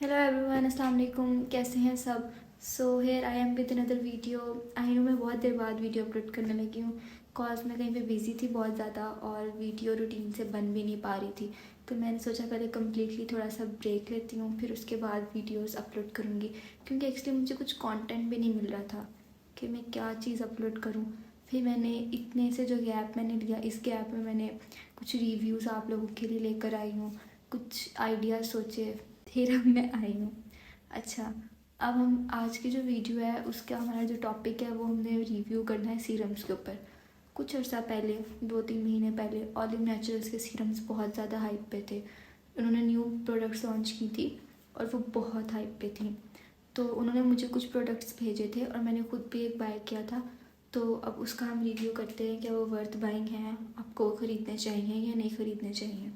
Hello everyone, अस्सलाम वालेकुम। कैसे हैं सब? So here I am with another video. I know मैं बहुत देर बाद वीडियो अपलोड करने लगी हूँ कॉज मैं कहीं पे बिज़ी थी बहुत ज़्यादा और वीडियो रूटीन से बन भी नहीं पा रही थी। तो मैंने सोचा पहले कम्प्लीटली थोड़ा सा ब्रेक लेती हूँ, फिर उसके बाद वीडियोस अपलोड करूँगी, क्योंकि एक्चुअली मुझे कुछ कंटेंट भी नहीं मिल रहा था कि मैं क्या चीज़ अपलोड करूँ। फिर मैंने इतने से जो गैप मैंने लिया, इस गैप में मैंने कुछ रिव्यूज़ आप लोगों के लिए लेकर आई हूँ, कुछ आइडियाज़ सोचे, फिर अब मैं आई हूँ। अच्छा, अब हम आज की जो वीडियो है उसका हमारा जो टॉपिक है वो हमने रिव्यू करना है सीरम्स के ऊपर। कुछ अर्सा पहले, 2-3 महीने पहले, ऑलिव नेचुरल्स के सीरम्स बहुत ज़्यादा हाइप पे थे। उन्होंने न्यू प्रोडक्ट्स लॉन्च की थी और वो बहुत हाइप पे थी। तो उन्होंने मुझे कुछ प्रोडक्ट्स भेजे थे और मैंने खुद भी एक बाय किया था। तो अब उसका हम रिव्यू करते हैं, क्या वो वर्थ बाइंग है, आपको ख़रीदने चाहिए या नहीं ख़रीदने चाहिए।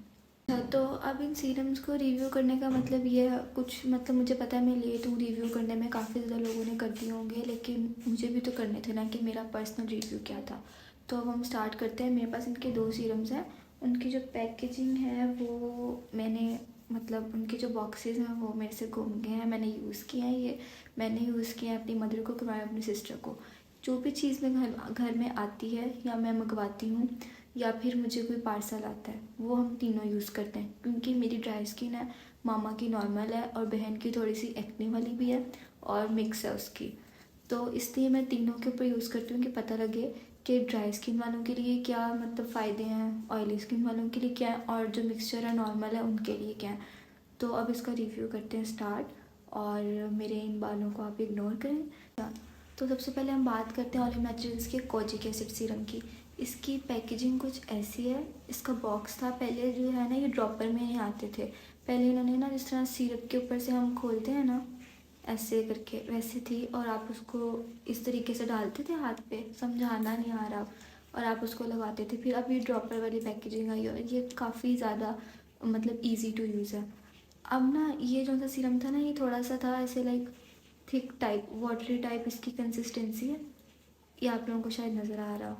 अच्छा, तो अब इन सीरम्स को रिव्यू करने का मतलब ये है, कुछ मतलब मुझे पता है मैं लेट हूँ रिव्यू करने में, काफ़ी ज़्यादा लोगों ने कर दिए होंगे, लेकिन मुझे भी तो करने थे ना कि मेरा पर्सनल रिव्यू क्या था। तो अब हम स्टार्ट करते हैं। मेरे पास इनके 2 सीरम्स हैं। उनकी जो पैकेजिंग है वो मैंने मतलब उनके जो बॉक्सेस हैं वो मेरे से गुम गए हैं। मैंने यूज़ किए हैं ये, मैंने यूज़ किए हैं अपनी मदर को, करवाया अपनी सिस्टर को। जो भी चीज़ मैं घर में आती है या मैं मंगवाती हूँ या फिर मुझे कोई पार्सल आता है, वो हम तीनों यूज़ करते हैं। क्योंकि मेरी ड्राई स्किन है, मामा की नॉर्मल है और बहन की थोड़ी सी एक्ने वाली भी है और मिक्स है उसकी। तो इसलिए मैं तीनों के ऊपर यूज़ करती हूँ कि पता लगे कि ड्राई स्किन वालों के लिए क्या मतलब फ़ायदे हैं, ऑयली स्किन वालों के लिए क्या है, और जो मिक्सचर है नॉर्मल है उनके लिए क्या है। तो अब इसका रिव्यू करते हैं स्टार्ट, और मेरे इन बालों को आप इग्नोर करें। तो सबसे पहले हम बात करते हैं ऑलिव नेचुरल्स के कोजिक एसिड सीरम की। इसकी पैकेजिंग कुछ ऐसी है। इसका बॉक्स था, पहले जो है ना ये ड्रॉपर में ही आते थे। पहले इन्होंने ना जिस तरह सिरप के ऊपर से हम खोलते हैं ना ऐसे करके, वैसे थी, और आप उसको इस तरीके से डालते थे हाथ पे, समझाना नहीं आ रहा, और आप उसको लगाते थे। फिर अब ये ड्रॉपर वाली पैकेजिंग आई और ये काफ़ी ज़्यादा मतलब ईजी टू यूज़ है। अब ना ये जो सा सीरम था ना ये थोड़ा सा था ऐसे like thick type, watery type इसकी कंसिस्टेंसी है। ये आप लोगों को शायद नज़र आ रहा हो।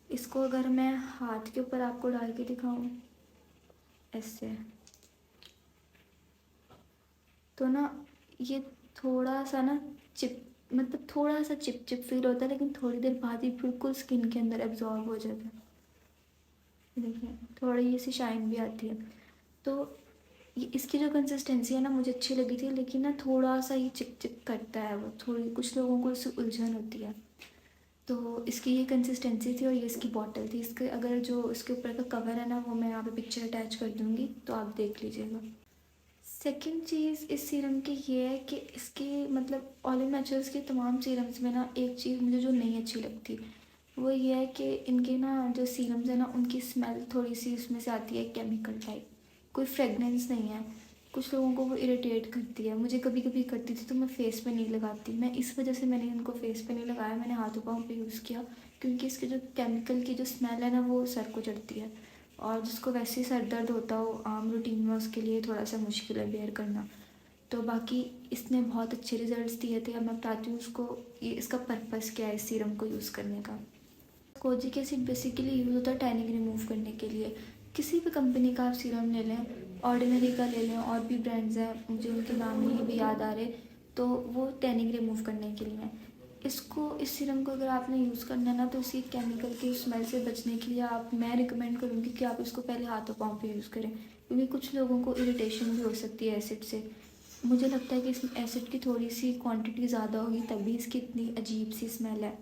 इसको अगर मैं हाथ के ऊपर आपको डाल के दिखाऊं ऐसे, तो ना ये थोड़ा सा ना चिप मतलब थोड़ा सा चिप चिप फील होता है, लेकिन थोड़ी देर बाद ही बिल्कुल स्किन के अंदर एब्जॉर्ब हो जाता है। देखिए थोड़ी सी शाइन भी आती है। तो ये इसकी जो कंसिस्टेंसी है ना मुझे अच्छी लगी थी, लेकिन ना थोड़ा सा ये चिप चिप करता है, वो थोड़ी कुछ लोगों को इससे उलझन होती है। तो इसकी ये कंसिस्टेंसी थी और ये इसकी बॉटल थी। इसके अगर जो इसके ऊपर का कवर है ना वो मैं यहाँ पे पिक्चर अटैच कर दूँगी, तो आप देख लीजिएगा। सेकंड चीज़ इस सीरम की ये है कि इसकी मतलब ऑलिव नेचुरल्स के तमाम सीरम्स में ना एक चीज़ मुझे जो नहीं अच्छी लगती वो ये है कि इनके ना जो सीरम्स है ना उनकी स्मेल थोड़ी सी उसमें से आती है केमिकल टाइप, कोई फ्रेगनेंस नहीं है। कुछ लोगों को वो इरिटेट करती है, मुझे कभी कभी करती थी, तो मैं फ़ेस पे नहीं लगाती। मैं इस वजह से मैंने इनको फ़ेस पे नहीं लगाया, मैंने हाथों पाँव पे यूज़ किया, क्योंकि इसके जो केमिकल की जो स्मेल है ना वो सर को चढ़ती है, और जिसको वैसे ही सर दर्द होता हो आम रूटीन में उसके लिए थोड़ा सा मुश्किल है बेयर करना। तो बाकी इसने बहुत अच्छे रिजल्ट्स दिए थे। अब मैं बताती हूँ उसको ये इसका पर्पस क्या है इस सीरम को यूज़ करने का। कोजिक एसिड बेसिकली यूज़ होता है टैनिंग रिमूव करने के लिए। किसी भी कंपनी का आप सीरम ले लें, ऑर्डिनरी का ले लें, और भी ब्रांड्स हैं मुझे उनके नाम नहीं भी याद आ रहे, तो वो टैनिंग रिमूव करने के लिए हैं। इसको इस सीरम को अगर आपने यूज़ करना है ना, तो इसी केमिकल की स्मेल से बचने के लिए मैं रिकमेंड करूँगी कि आप इसको पहले हाथों पाँव पे यूज़ करें, क्योंकि कुछ लोगों को इरिटेशन भी हो सकती है एसिड से। मुझे लगता है कि इस एसिड की थोड़ी सी क्वांटिटी ज़्यादा होगी तभी इसकी इतनी अजीब सी स्मेल है।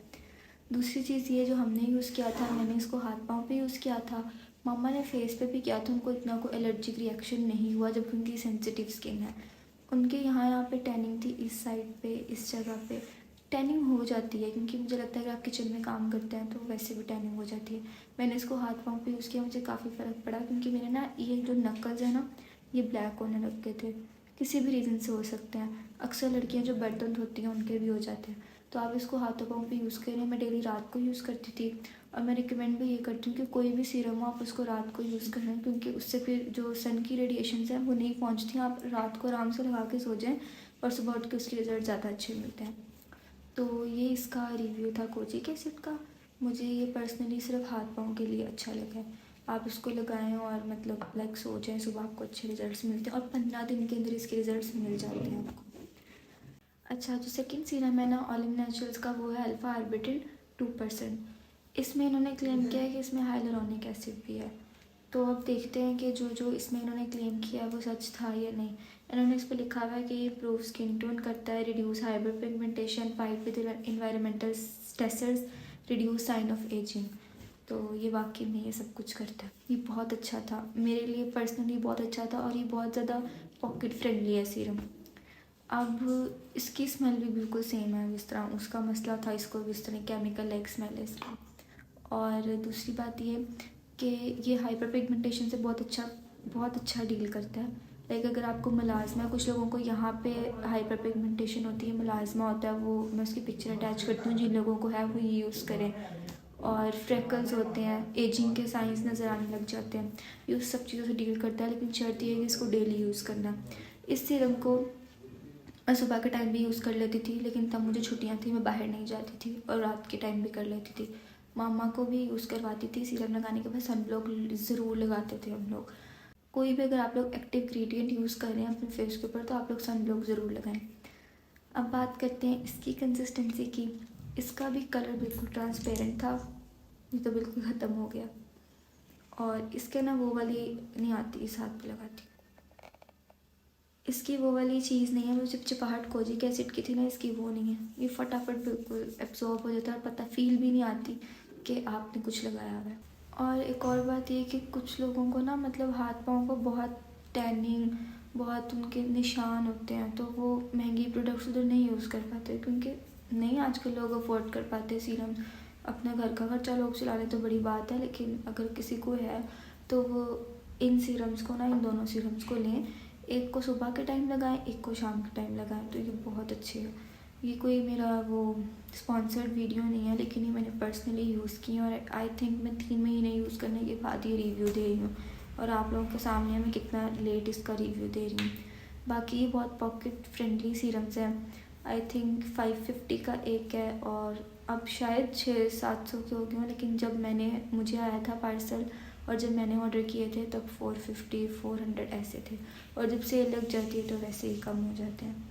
दूसरी चीज़ ये जो हमने यूज़ किया था, मैंने इसको हाथ पाँव पे यूज़ किया था, मम्मा ने फेस पे भी किया था, उनको इतना कोई एलर्जिक रिएक्शन नहीं हुआ, जबकि उनकी सेंसिटिव स्किन है। उनके यहाँ पे टैनिंग थी, इस साइड पे, इस जगह पे टैनिंग हो जाती है, क्योंकि मुझे लगता है कि आप किचन में काम करते हैं तो वैसे भी टैनिंग हो जाती है। मैंने इसको हाथ पाँव पे यूज़ किया, मुझे काफ़ी फ़र्क पड़ा, क्योंकि मेरे ना ये जो नकल्स है ना ये ब्लैक होने लग गए थे। किसी भी रीज़न से हो सकते हैं, अक्सर लड़कियां जो बर्तन धोती हैं उनके भी हो जाते हैं। तो आप इसको हाथों पाँव पे यूज़ करें। मैं डेली रात को यूज़ करती थी, और मैं रिकमेंड भी ये करती हूँ कि कोई भी सीरम हो आप उसको रात को यूज़ करें, क्योंकि उससे फिर जो सन की रेडिएशंस हैं वो नहीं पहुँचती। आप रात को आराम से लगा के सो जाएँ और सुबह उठ के उसके रिज़ल्ट ज़्यादा अच्छे मिलते हैं। तो ये इसका रिव्यू था कोजिक एसिड का। मुझे ये पर्सनली सिर्फ हाथ पाँव के लिए अच्छा लगा है। आप इसको लगाएं और मतलब लाइक सो जाएं, सुबह आपको अच्छे रिजल्ट्स मिलते हैं और 15 दिन के अंदर इसके रिजल्ट्स मिल जाते हैं आपको। अच्छा, जो सेकंड सीरम है ना ऑलिव नेचुरल्स का, वो है अल्फ़ा आर्बिटिन 2%। इसमें इन्होंने क्लेम किया है कि इसमें हाइलुरोनिक एसिड भी है। तो अब देखते हैं कि जो जो इसमें इन्होंने क्लेम किया है वो सच था या नहीं। इन्होंने इस पर लिखा हुआ है कि ये इम्प्रूव स्किन टोन करता है, reduce hyper pigmentation, fight with environmental stressors, reduce sign of ageing. तो ये वाकई में ये सब कुछ करता है। ये बहुत अच्छा था मेरे लिए पर्सनली, बहुत अच्छा था और ये बहुत ज़्यादा पॉकेट फ्रेंडली है सीरम। अब इसकी स्मेल भी बिल्कुल सेम है जिस तरह उसका मसला था, इसको भी इस तरह केमिकल लाइक स्मेल है इसकी। और दूसरी बात ये कि ये हाइपर पिगमेंटेशन से बहुत अच्छा डील करता है। लाइक अगर आपको मलाज़मा, कुछ लोगों को यहाँ पे हाइपर पिगमेंटेशन होती है, मलाज़मा होता है, वो मैं उसकी पिक्चर अटैच करती हूँ, जिन लोगों को है वो ये यूज़ करें। और फ्रेकल्स होते हैं, एजिंग के साइंस नज़र आने लग जाते हैं, ये उस सब चीज़ों से डील करता है। लेकिन शर्त ये है कि इसको डेली यूज़ करना। इस सीरम को मैं सुबह के टाइम भी यूज़ कर लेती थी, लेकिन तब मुझे छुट्टियाँ थी, मैं बाहर नहीं जाती थी, और रात के टाइम भी कर लेती थी। मामा को भी यूज़ करवाती थी। सीरम लगाने के बाद सनब्लॉक ज़रूर लगाते थे हम लोग। कोई भी अगर आप लोग एक्टिव इंग्रेडिएंट यूज़ कर रहे हैं अपने फेस के ऊपर तो आप लोग सनब्लॉक ज़रूर लगाएं। अब बात करते हैं इसकी कंसिस्टेंसी की। इसका भी कलर बिल्कुल ट्रांसपेरेंट था, ये तो बिल्कुल ख़त्म हो गया। और इसके ना वो वाली नहीं आती, इस हाथ पे लगाती, इसकी वो वाली चीज़ नहीं है, वो चिपचिपाहट कोजिक एसिड की थी ना, इसकी वो नहीं है। ये फटाफट बिल्कुल एब्जॉर्ब हो जाता है और पता फील भी नहीं आती कि आपने कुछ लगाया हुआ है। और एक और बात ये कि कुछ लोगों को ना मतलब हाथ पाँव को बहुत टैनिंग, बहुत उनके निशान होते हैं, तो वो महंगी प्रोडक्ट्स उधर नहीं यूज़ कर पाते, क्योंकि नहीं आजकल लोग अफोर्ड कर पाते सीरम। अपने घर का खर्चा लोग चला लें तो बड़ी बात है, लेकिन अगर किसी को है तो वो इन सीरम्स को ना, इन दोनों सीरम्स को लें। एक को सुबह के टाइम लगाएं, एक को शाम के टाइम लगाएं, तो ये बहुत अच्छे है। ये कोई मेरा वो स्पॉन्सर्ड वीडियो नहीं है, लेकिन ये मैंने पर्सनली यूज़ की और आई थिंक मैं 3 महीने यूज़ करने के बाद ये रिव्यू दे रही हूँ, और आप लोगों के सामने मैं कितना लेट इसका रिव्यू दे रही हूँ। बाकी ये बहुत पॉकेट फ्रेंडली सीरम्स हैं। आई थिंक 550 का एक है, और अब शायद 600-700 के हो गए हों, लेकिन जब मुझे आया था पार्सल और जब मैंने ऑर्डर किए थे तब 450-400 ऐसे थे, और जब सेल लग जाती है तो वैसे ही कम हो जाते हैं।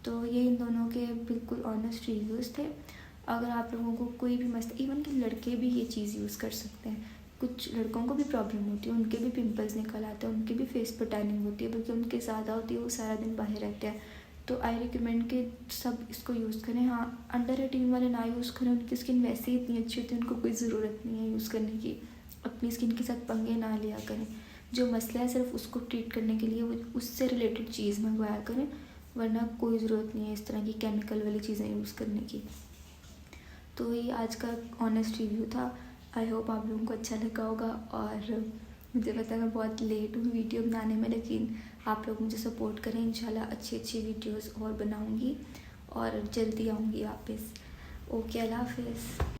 तो ये इन दोनों के बिल्कुल ऑनेस्ट रिव्यूज़ थे। अगर आप लोगों को कोई भी मसला, इवन कि लड़के भी ये चीज़ यूज़ कर सकते हैं। कुछ लड़कों को भी प्रॉब्लम होती है, उनके भी पिंपल्स निकल आते हैं, उनके भी फेस पर टैनिंग होती है, बल्कि उनके ज़्यादा होती है, वो सारा दिन बाहर रहते हैं। तो आई रिकमेंड कि सब इसको यूज़ करें। हाँ, अंडर 18 वाले ना यूज़ करें, उनकी स्किन वैसे ही इतनी अच्छी होती है, उनको कोई ज़रूरत नहीं है यूज़ करने की। अपनी स्किन के साथ पंगे ना लिया करें। जो मसला है सिर्फ उसको ट्रीट करने के लिए वो उससे रिलेटेड चीज़ मंगवाया करें, वरना कोई ज़रूरत नहीं है इस तरह की केमिकल वाली चीज़ें यूज़ करने की। तो ये आज का ऑनेस्ट रिव्यू था। आई होप आप लोगों को अच्छा लगा होगा। और मुझे पता है मैं बहुत लेट हूँ वीडियो बनाने में, लेकिन आप लोग मुझे सपोर्ट करें। इंशाल्लाह अच्छी वीडियोस और बनाऊँगी और जल्दी आऊँगी वापस। ओके, अल्लाह हाफिज़।